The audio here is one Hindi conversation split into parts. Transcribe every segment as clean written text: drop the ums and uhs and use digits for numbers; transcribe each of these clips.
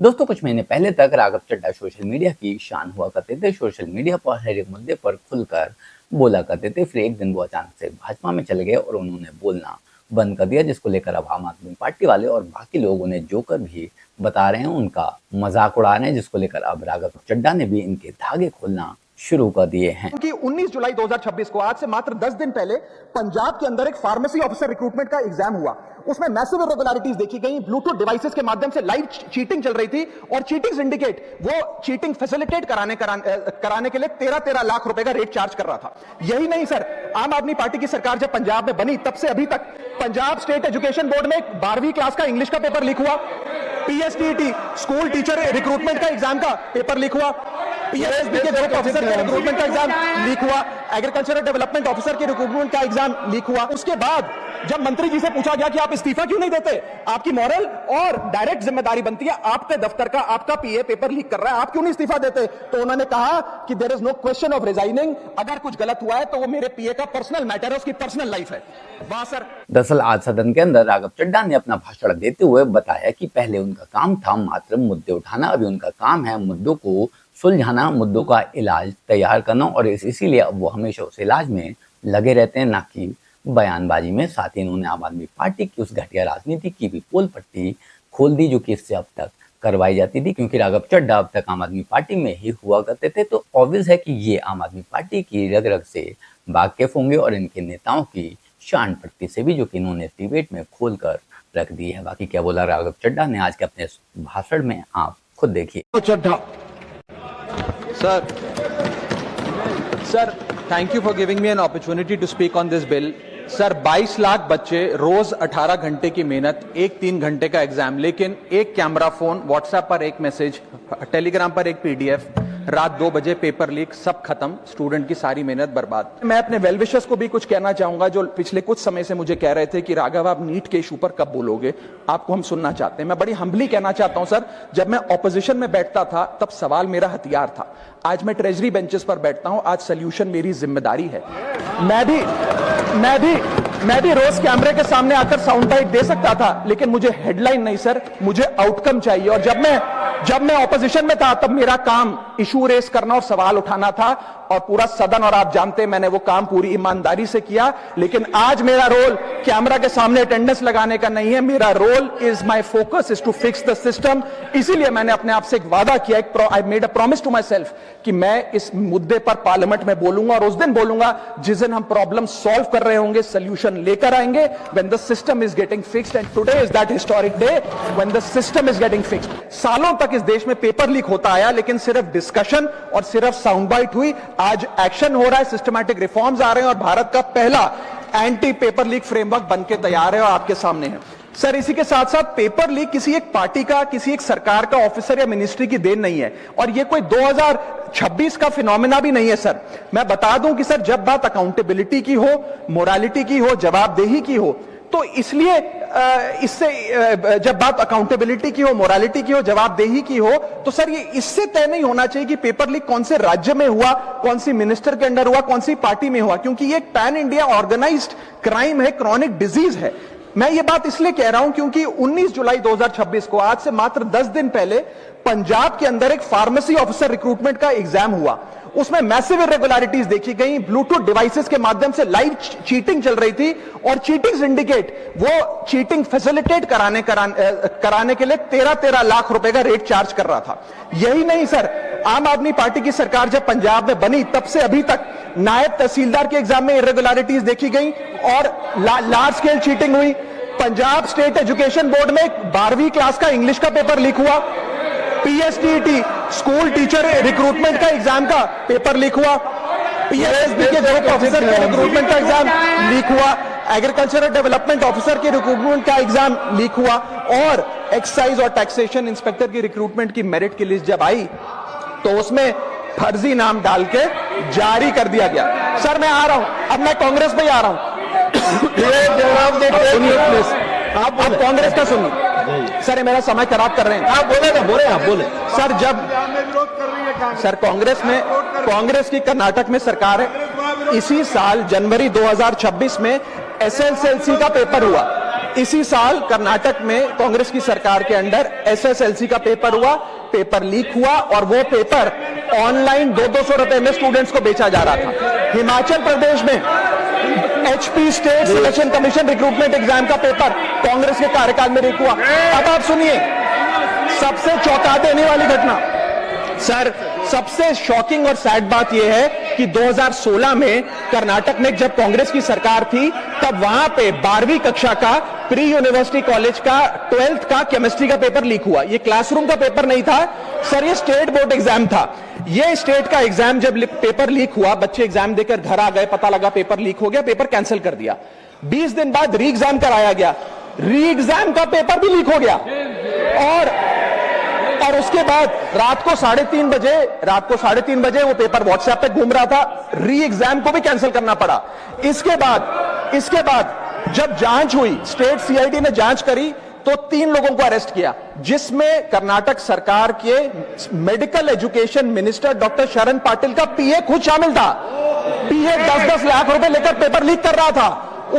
दोस्तों कुछ महीने पहले तक राघव चड्ढा सोशल मीडिया की शान हुआ करते थे। सोशल मीडिया पर हर एक मुद्दे पर खुलकर बोला करते थे। फिर एक दिन वो अचानक से भाजपा में चले गए और उन्होंने बोलना बंद कर दिया, जिसको लेकर अब आम आदमी पार्टी वाले और बाकी लोग उन्हें जोकर भी बता रहे हैं, उनका मजाक उड़ा रहे हैं, जिसको लेकर अब राघव चड्ढा ने भी इनके धागे खोलना शुरू कर दिए हैं। कि 19 जुलाई 2026 को आज से मात्र 10 दिन पहले पंजाब के अंदर एक फार्मेसी ऑफिसर रिक्रूटमेंट का एग्जाम हुआ। उसमें मैसिव इरेगुलरिटीज देखी गई। ब्लूटूथ डिवाइसेस के माध्यम से लाइव चीटिंग चल रही थी और चीटिंग सिंडिकेट वो चीटिंग फैसिलिटेट कराने के लिए 13 लाख रुपए का रेट चार्ज कर रहा था। यही नहीं सर, आम आदमी पार्टी की सरकार जब पंजाब में बनी तब से अभी तक पंजाब स्टेट एजुकेशन बोर्ड में 12वीं क्लास का इंग्लिश का पेपर लीक हुआ, पीएसटीटी स्कूल टीचर रिक्रूटमेंट का एग्जाम का पेपर लीक हुआ, पीएसबी के ग्रुप ऑफिसर के रिक्रूटमेंट का एग्जाम लीक हुआ, एग्रीकल्चरल डेवलपमेंट ऑफिसर के रिक्रूटमेंट का एग्जाम लीक हुआ। उसके बाद जब मंत्री जी से पूछा गया कि आप इस्तीफा क्यों नहीं देते, आपकी मॉरल और डायरेक्ट जिम्मेदारी बनती है, आपके दफ्तर का आपका पीए पेपर लीक कर रहा है, आप क्यों नहीं इस्तीफा देते, तो उन्होंने कहा कि there is no question of resigning, अगर कुछ गलत हुआ है तो वो मेरे पीए का पर्सनल मैटर है, उसकी पर्सनल लाइफ है। वाह सर। दरअसल आज सदन के अंदर राघव चड्ढा ने अपना भाषण देते हुए बताया कि पहले उनका काम था मात्र मुद्दे उठाना, अभी उन्नका काम है मुद्दों को सुलझाना, मुद्दों का इलाज तैयार करना, और इसीलिए अब वो हमेशा उस इलाज में लगे रहते हैं, ना कि बयानबाजी में। साथ ही इन्होंने आम आदमी पार्टी की उस घटिया राजनीति की भी पोल पट्टी खोल दी जो कि इससे अब तक करवाई जाती थी, क्योंकि राघव चड्ढा अब तक आम आदमी पार्टी में ही हुआ करते थे। तो ऑब्वियस है कि ये आम आदमी पार्टी की रग रग से वाकिफ होंगे और इनके नेताओं की शान पट्टी से भी, जो कि इन्होंने डिबेट में खोल कर रख दी है। बाकी क्या बोला राघव चड्ढा ने आज के अपने भाषण में, आप खुद देखिए। Chadha sir, thank you for giving me an opportunity to speak on this bill. Sir, 22 lakh बच्चे, रोज 18 घंटे की मेहनत, एक 3 घंटे का एग्जाम, लेकिन एक कैमरा फोन, व्हाट्सएप पर एक मैसेज, टेलीग्राम पर एक पीडीएफ, रात 2 बजे पेपर लीक, सब खत्म, स्टूडेंट की सारी मेहनत बर्बाद। मैं अपने वेल विशर्स को भी कुछ कहना चाहूंगा जो पिछले कुछ समय से मुझे कह रहे थे कि राघव आप नीट के इशू पर कब बोलोगे, आपको हम सुनना चाहते हैं। मैं बड़ी हम्बली कहना चाहता हूं सर, जब मैं ऑपोजिशन में बैठता था तब सवाल मेरा हथियार था, आज मैं ट्रेजरी बेंचेस पर बैठता हूं, आज सोल्यूशन मेरी जिम्मेदारी है। मैं भी रोज कैमरे के सामने आकर साउंड बाइट दे सकता था, लेकिन मुझे हेडलाइन नहीं सर, मुझे आउटकम चाहिए। और जब मैं ऑपोजिशन में था तब मेरा काम इशू रेस करना और सवाल उठाना था, और पूरा सदन, और आप जानते हैं मैंने वो काम पूरी ईमानदारी से किया। लेकिन आज मेरा रोल कैमरा के सामने अटेंडेंस लगाने का नहीं है, मेरा role is my focus is to fix the system. इसीलिए मैंने अपने आप से एक वादा किया, I made a promise to myself कि मैं इस मुद्दे पर पार्लियामेंट में बोलूंगा, और उस दिन बोलूंगा जिस दिन हम प्रॉब्लम सॉल्व कर रहे होंगे, सोल्यूशन लेकर आएंगे, when the system is getting fixed. And today is that historic day when the system is getting fixed. सालों तक इस देश में पेपर लीक होता आया, लेकिन सिर्फ डिस्कशन और सिर्फ साउंड बाइट हुई। आज एक्शन हो रहा है, सिस्टमैटिक रिफॉर्म्स आ रहे हैं, और भारत का पहला एंटी पेपर लीक फ्रेमवर्क बनके तैयार है और आपके सामने है। सर, इसी के साथ साथ पेपर लीक किसी एक पार्टी का, किसी एक सरकार का ऑफिसर या मिनिस्ट्री की देन नहीं है, और ये कोई 2026 का फिनोमेना भी नहीं है सर। मैं बता दूं कि सर, जब बात अकाउंटेबिलिटी की हो, मोरालिटी की हो, जवाबदेही की हो, तो इसलिए जब बात अकाउंटेबिलिटी की हो, मोरालिटी की हो, जवाबदेही की हो, तो सर ये इससे तय नहीं होना चाहिए कि पेपर लीक कौन से राज्य में हुआ, कौन सी मिनिस्टर के अंडर हुआ, कौन सी पार्टी में हुआ, क्योंकि ये एक पैन इंडिया ऑर्गेनाइज्ड क्राइम है, क्रॉनिक डिजीज है। मैं ये बात इसलिए कह रहा हूं क्योंकि 19 जुलाई 2026 को आज से मात्र 10 दिन पहले पंजाब के अंदर एक फार्मेसी ऑफिसर रिक्रूटमेंट का एग्जाम हुआ। उसमें मैसिव इरेगुलरिटीज देखी गई। ब्लूटूथ डिवाइसेस के माध्यम से लाइव चीटिंग चल रही थी और चीटिंग सिंडिकेट वो चीटिंग फैसिलिटेट कराने के लिए 13 लाख रुपए का रेट चार्ज कर रहा था। यही नहीं सर, आम आदमी पार्टी की सरकार जब पंजाब में बनी तब से अभी तक नायब तहसीलदार के एग्जाम में इरेगुलरिटीज देखी गई और लार्ज स्केल चीटिंग हुई। पंजाब स्टेट एजुकेशन बोर्ड में 12वीं क्लास का इंग्लिश का पेपर लीक हुआ, पीएसटीटी स्कूल टीचर रिक्रूटमेंट का एग्जाम का पेपर लीक हुआ, पीएसबी के ग्रुप ऑफिसर के रिक्रूटमेंट का एग्जाम लीक हुआ, एग्रीकल्चरल डेवलपमेंट ऑफिसर के रिक्रूटमेंट का एग्जाम लीक हुआ, और एक्साइज और टैक्सेशन इंस्पेक्टर की रिक्रूटमेंट की मेरिट की लिस्ट जब आई तो उसमें फर्जी नाम डाल के जारी कर दिया गया। सर, मैं आ रहा हूं, अब मैं कांग्रेस पे आ रहा हूं। आप कांग्रेस का सुनिए सर, ये मेरा समय खराब कर रहे हैं। आप बोले सर, सर कांग्रेस की कर्नाटक में सरकार है। इसी साल जनवरी 2026 में एसएसएलसी का पेपर हुआ। इसी साल कर्नाटक में कांग्रेस की सरकार के अंडर एसएसएलसी का पेपर हुआ, पेपर लीक हुआ और वो पेपर ऑनलाइन 200 रुपए में स्टूडेंट्स को बेचा जा रहा था। हिमाचल प्रदेश में HP state selection commission recruitment exam का पेपर कांग्रेस के कार्यकाल में लीक हुआ। अब आप सुनिए सबसे चौंका देने वाली घटना, सर सबसे शॉकिंग और सैड बात यह है कि 2016 में कर्नाटक में जब कांग्रेस की सरकार थी तब वहां पे 12वीं कक्षा का प्री यूनिवर्सिटी कॉलेज का 12th का केमिस्ट्री का पेपर लीक हुआ। ये क्लासरूम का पेपर नहीं था सर, ये स्टेट बोर्ड एग्जाम था। ये स्टेट का एग्जाम जब पेपर लीक हुआ, बच्चे एग्जाम देकर घर आ गए, पता लगा पेपर लीक हो गया, पेपर कैंसिल कर दिया। 20 दिन बाद री एग्जाम कराया गया, री एग्जाम का पेपर भी लीक हो गया और उसके बाद रात को 3:30 बजे वो पेपर व्हाट्सएप पे घूम रहा था, री एग्जाम को भी कैंसिल करना पड़ा। इसके बाद जब जांच हुई, स्टेट सीआईडी ने जांच करी तो 3 लोगों को अरेस्ट किया, जिसमें कर्नाटक सरकार के मेडिकल एजुकेशन मिनिस्टर डॉक्टर शरण पाटिल का पीए खुद शामिल था। पीए 10-10 लाख रुपए लेकर पेपर लीक कर रहा था।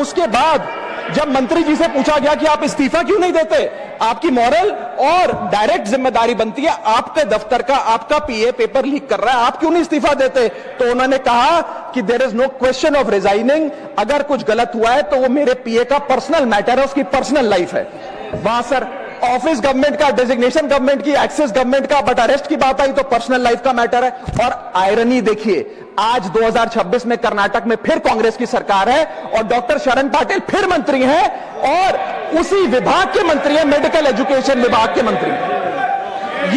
उसके बाद जब मंत्री जी से पूछा गया कि आप इस्तीफा क्यों नहीं देते, आपकी मॉरल और डायरेक्ट जिम्मेदारी बनती है, आपके दफ्तर का आपका पीए पेपर लीक कर रहा है, आप क्यों नहीं इस्तीफा देते? तो उन्होंने कहा कि there is no question of resigning, अगर कुछ गलत हुआ है तो वो मेरे पीए का पर्सनल मैटर है, उसकी पर्सनल लाइफ है। वहां सर ऑफिस गवर्नमेंट का, डेजिग्नेशन गवर्नमेंट की, एक्सेस गवर्नमेंट का, बट अरेस्ट की बात आई तो पर्सनल लाइफ का मैटर है। और आयरनी देखिए, आज 2026 में कर्नाटक में फिर कांग्रेस की सरकार है और डॉक्टर शरण पाटिल फिर मंत्री हैं और उसी विभाग के मंत्री हैं, मेडिकल एजुकेशन विभाग के मंत्री।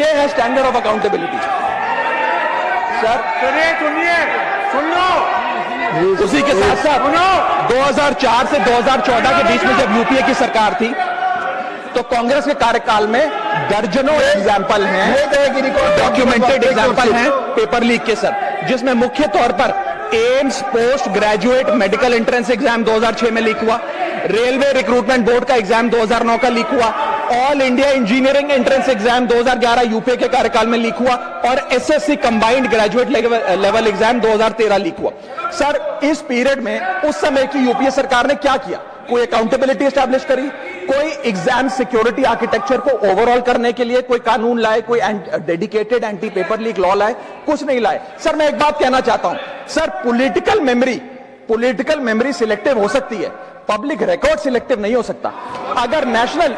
ये है स्टैंडर्ड ऑफ अकाउंटेबिलिटी सर। सुन लो, उसी के साथ साथ 2004 से 2014 के बीच में जब यूपीए की सरकार थी तो कांग्रेस के कार्यकाल में दर्जनों एग्जाम्पल हैं, डॉक्यूमेंटेड एग्जाम्पल हैं पेपर लीक के सर, जिसमें मुख्य तौर पर AIIMS post graduate medical entrance exam 2006 में लीक हुआ, रेलवे रिक्रूटमेंट बोर्ड का एग्जाम 2009 का लीक हुआ, all India engineering entrance exam 2011 UPA के कार्यकाल में लीक हुआ और SSC combined graduate level exam 2013 leak हुआ। सर इस पीरियड में उस समय की यूपीए सरकार ने क्या किया? कोई अकाउंटेबिलिटी एस्टैब्लिश करी, कोई एग्जाम सिक्योरिटी आर्किटेक्चर को ओवरऑल करने के लिए कोई कानून लाए, कोई dedicated anti paper leak law लाए? कुछ नहीं लाए। सर मैं एक बात कहना चाहता हूं सर, पॉलिटिकल मेमोरी सिलेक्टिव हो सकती है, पब्लिक रिकॉर्ड सिलेक्टिव नहीं हो सकता। अगर नेशनल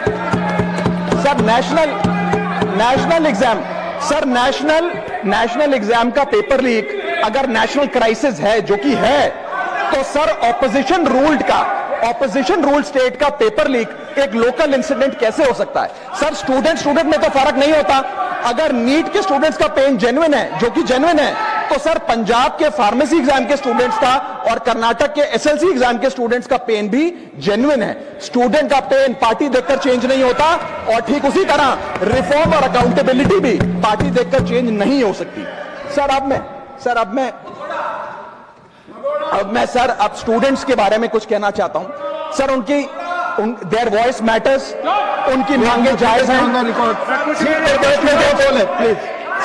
एग्जाम का पेपर लीक अगर नेशनल क्राइसिस है, जो कि है, तो सर ऑपोजिशन रूल्ड स्टेट का पेपर लीक एक लोकल इंसिडेंट कैसे हो सकता है? सर स्टूडेंट में तो फर्क नहीं होता। अगर नीट के स्टूडेंट्स का पेन जेन्युइन है, जो कि जेन्युइन है, तो सर पंजाब के फार्मेसी एग्जाम के स्टूडेंट्स का और कर्नाटक के एसएलसी एग्जाम के स्टूडेंट्स का पेन भी जेन्युइन है। स्टूडेंट का पेन पार्टी देखकर चेंज नहीं होता और ठीक उसी तरह रिफॉर्म और अकाउंटेबिलिटी भी पार्टी देखकर चेंज नहीं हो सकती। अब स्टूडेंट्स के बारे में कुछ कहना चाहता हूं सर। देयर वॉइस मैटर्स, उनकी मांगे जायज हैं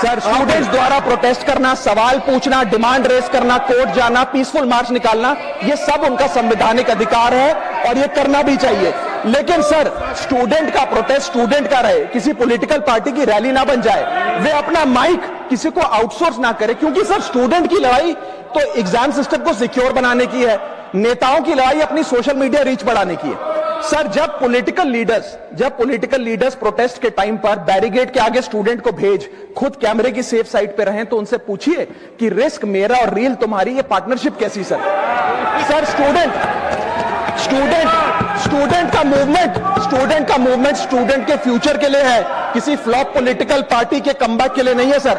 सर। स्टूडेंट्स द्वारा प्रोटेस्ट करना, सवाल पूछना, डिमांड रेस करना, कोर्ट जाना, पीसफुल मार्च निकालना, ये सब उनका संवैधानिक अधिकार है और ये करना भी चाहिए। लेकिन सर स्टूडेंट का प्रोटेस्ट स्टूडेंट का रहे, किसी पॉलिटिकल पार्टी की रैली ना बन जाए, वे अपना माइक किसी को आउटसोर्स ना करे, क्योंकि सर स्टूडेंट की लड़ाई तो एग्जाम सिस्टम को सिक्योर बनाने की है, नेताओं की लड़ाई अपनी सोशल मीडिया रीच बढ़ाने की है। सर जब पॉलिटिकल लीडर्स प्रोटेस्ट के टाइम पर बैरिकेड के आगे स्टूडेंट को भेज खुद कैमरे की सेफ साइड पे रहें, तो उनसे पूछिए कि रिस्क मेरा और रील तुम्हारी, ये पार्टनरशिप कैसी? सर स्टूडेंट का मूवमेंट स्टूडेंट के फ्यूचर के लिए है, किसी फ्लॉप पॉलिटिकल पार्टी के कमबैक के लिए नहीं है सर।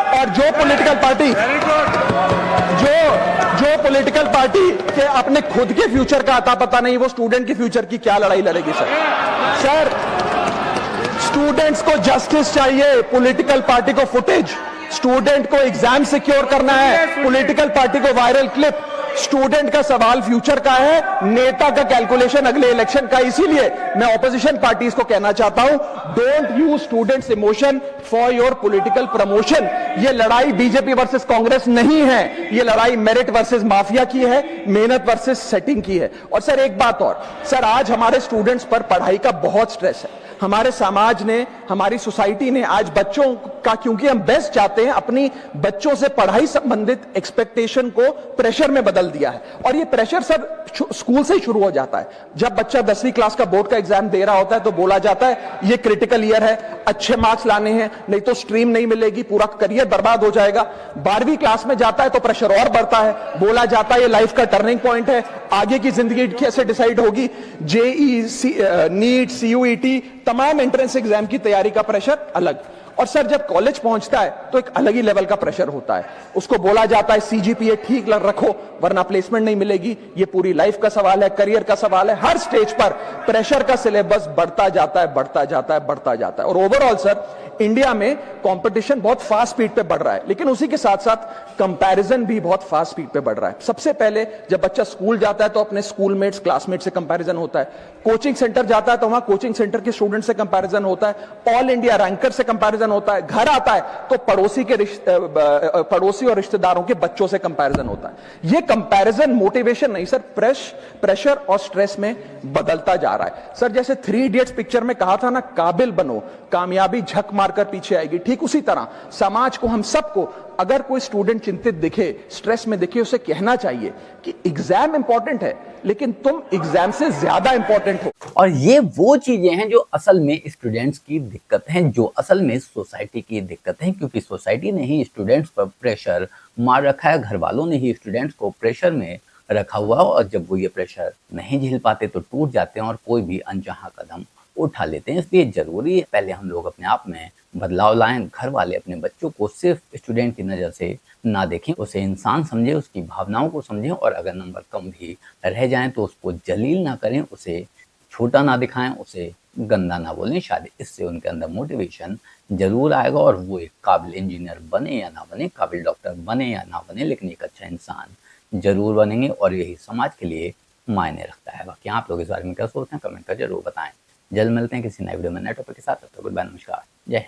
और जो पॉलिटिकल पार्टी के अपने खुद के फ्यूचर का आता पता नहीं, वो स्टूडेंट के फ्यूचर की क्या लड़ाई लड़ेगी सर। स्टूडेंट्स को जस्टिस चाहिए, पॉलिटिकल पार्टी को फुटेज। स्टूडेंट को एग्जाम सिक्योर करना है, पॉलिटिकल पार्टी को वायरल क्लिप। स्टूडेंट का सवाल फ्यूचर का है, नेता का कैलकुलेशन अगले इलेक्शन का। इसीलिए मैं ऑपोजिशन पार्टीज को कहना चाहता हूं, don't use students emotion for your political promotion. ये लड़ाई बीजेपी वर्सेस कांग्रेस नहीं है, ये लड़ाई मेरिट वर्सेस माफिया की है, मेहनत वर्सेस सेटिंग की है। और सर एक बात और, सर आज हमारे स्टूडेंट्स पर पढ़ाई का बहुत स्ट्रेस है। हमारे समाज ने, हमारी सोसाइटी ने आज बच्चों का, क्योंकि हम बेस्ट चाहते हैं, अपनी बच्चों से पढ़ाई संबंधित एक्सपेक्टेशन को प्रेशर में बदल दिया है। और ये प्रेशर सर स्कूल से ही शुरू हो जाता है। जब बच्चा 10वीं क्लास का बोर्ड का एग्जाम दे रहा होता है तो बोला जाता है ये क्रिटिकल ईयर है, अच्छे मार्क्स लाने हैं, नहीं तो स्ट्रीम नहीं मिलेगी, पूरा करियर बर्बाद हो जाएगा। 12वीं क्लास में जाता है तो प्रेशर और बढ़ता है, बोला जाता है ये लाइफ का टर्निंग पॉइंट है, आगे की जिंदगी कैसे डिसाइड होगी। जेई, नीट, सीयूईटी, तमाम एंट्रेंस एग्जाम की तैयारी का प्रेशर अलग। और सर जब कॉलेज पहुंचता है तो एक अलग ही लेवल का प्रेशर होता है। उसको बोला जाता है सीजीपीए ठीक रखो वरना प्लेसमेंट नहीं मिलेगी। ये पूरी लाइफ का सवाल है, करियर का सवाल है। हर स्टेज पर प्रेशर का सिलेबस बढ़ता जाता है, बढ़ता जाता है, बढ़ता जाता है। और ओवरऑल सर इंडिया में कंपटीशन बहुत फास्ट स्पीड पे बढ़ रहा है, लेकिन उसी के साथ साथ कंपैरिजन भी बहुत फास्ट स्पीड पे बढ़ रहा है। सबसे पहले जब बच्चा स्कूल जाता है तो अपने स्कूलमेट्स, क्लासमेट से कंपैरिजन होता है। कोचिंग सेंटर जाता है तो वहां कोचिंग सेंटर के स्टूडेंट से कंपैरिजन होता है। ऑल इंडिया रैंकर से कंपैरिजन होता है। घर आता है तो पड़ोसी और रिश्तेदारों के बच्चों से कंपैरिजन होता है। ये कंपैरिजन मोटिवेशन नहीं सर, प्रेशर और स्ट्रेस में बदलता जा रहा है। सर जैसे 3 इडियट्स पिक्चर में कहा था ना, काबिल बनो, कामयाबी झक मारकर पीछे आएगी, ठीक उसी तरह समाज को, हम सबको, अगर कोई स्टूडेंट चिंतित दिखे, स्ट्रेस में दिखे, उसे कहना चाहिए कि एग्जाम इंपॉर्टेंट है लेकिन तुम एग्जाम से ज्यादा इंपॉर्टेंट हो। और ये वो चीजें हैं जो असल में स्टूडेंट्स की दिक्कत हैं, जो असल में सोसाइटी की दिक्कत है, क्योंकि सोसाइटी ने ही स्टूडेंट्स पर प्रेशर मार रखा है, घर वालों ने ही स्टूडेंट्स को प्रेशर में रखा हुआ। और जब वो ये प्रेशर नहीं झेल पाते तो टूट जाते हैं और कोई भी अनचाहा कदम उठा लेते हैं। इसलिए जरूरी है पहले हम लोग अपने आप में बदलाव लाएं। घर वाले अपने बच्चों को सिर्फ स्टूडेंट की नज़र से ना देखें, उसे इंसान समझें, उसकी भावनाओं को समझें। और अगर नंबर कम भी रह जाएं तो उसको जलील ना करें, उसे छोटा ना दिखाएं, उसे गंदा ना बोलें। शायद इससे उनके अंदर मोटिवेशन जरूर आएगा और वो एक काबिल इंजीनियर बने या ना बने, काबिल डॉक्टर बने या ना बने, लेकिन एक अच्छा इंसान जरूर बनेंगे और यही समाज के लिए मायने रखता है। बाकी आप लोग इस बारे में क्या सोचते हैं कमेंट कर जरूर बताएं। जल्द मिलते हैं किसी नए वीडियो में नए टॉपिक के साथ। तब तक गुड बाय, नमस्कार, जय हिंद।